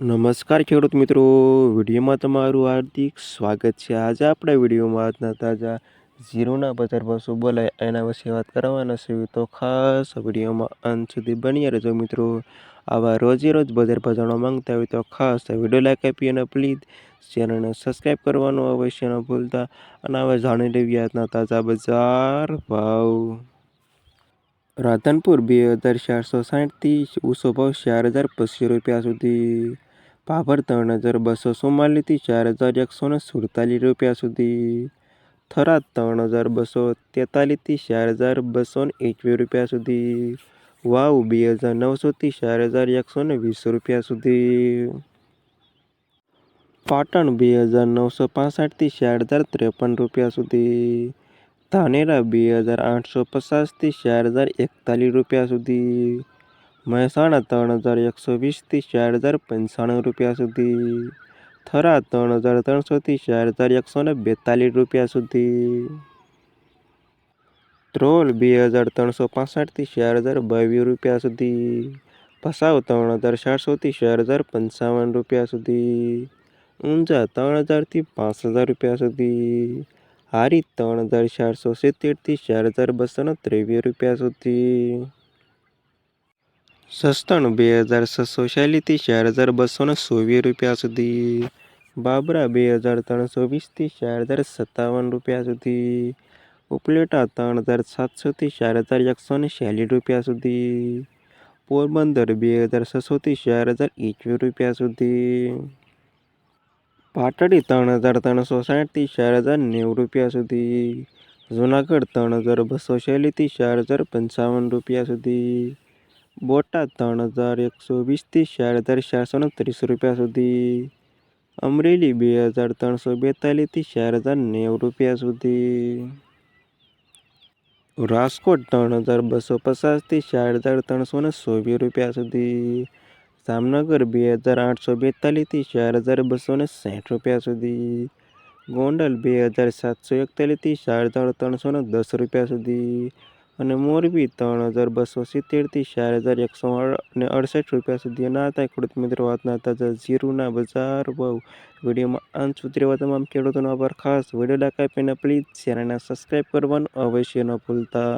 નમસ્કાર ખેડૂત મિત્રો, વિડીયોમાં તમારું હાર્દિક સ્વાગત છે। આજે આપણે વિડીયોમાં આજના તાજા જીરુના બજાર ભાવ શું બોલાય એના વિશે વાત કરવાના છે, તો ખાસ વિડીયોમાં અંત સુધી બની રહેજો મિત્રો। આવા રોજે રોજ બજાર ભાવ જાણવા માંગતા હોય તો ખાસ વિડીયો લાઈક આપી અને પ્લીઝ ચેનલને સબસ્ક્રાઈબ કરવાનું અવશ્ય ન ભૂલતા। અને હવે જાણી લેવી આજના તાજા બજાર ભાવ। રાધનપુર 2460 ऊसो भाव 4025 रुपया सुधी। भाभर 3244 4147 रुपया सुधी। थराद 3243 4221 रुपया सुधी। वाव 2900 4120 रुपया सुधी। पाटण 2965 4053 रुपया सुधी। धानेरा 2850 4041 रुपया सुधी। મહેસાણા 3120 4095 रुपया सुधी। थरा 3300 4142 रुपया सुधी। त्रोल 2365 4022 रुपया सुधी। भसाव 3400 4055 रुपया सुधी। ऊंझा 3000 5000 रुपया सुधी। हारी 3470 4223 रुपया सुधी। सस्तण 2646 4224 रुपया सुधी। बाबरा 2320 4057 रुपया सुधी। उपलेटा 3700 4146 रुपया सुधी। पोरबंदर 2600 4021 रुपया सुधी। पाटड़ी 3360 4090 रुपया सुधी। जूनागढ़ 3246 4055 रुपया सुधी। बोटाद 3120 4430 रुपया सुधी। अमरेली 2342 4090 रुपया सुधी। राजकोट 3250 4324 रुपया सुधी। जामनगर 2842 4260 रुपया सुधी। गोंडल 2741 4310 रुपया सुधी। અને મોરબી 3270 4168 રૂપિયા સુધી ના થાય ખેડૂત મિત્રો આજના તાજા જીરુના બજાર ભાવ। વિડીયોમાં અંત સુધી રહેવા તમામ ખેડૂતોનો આભાર। ખાસ વિડીયો લાઈક આપીને પ્લીઝ ચેનલને સબસ્ક્રાઈબ કરવાનું અવશ્ય ન ભૂલતા।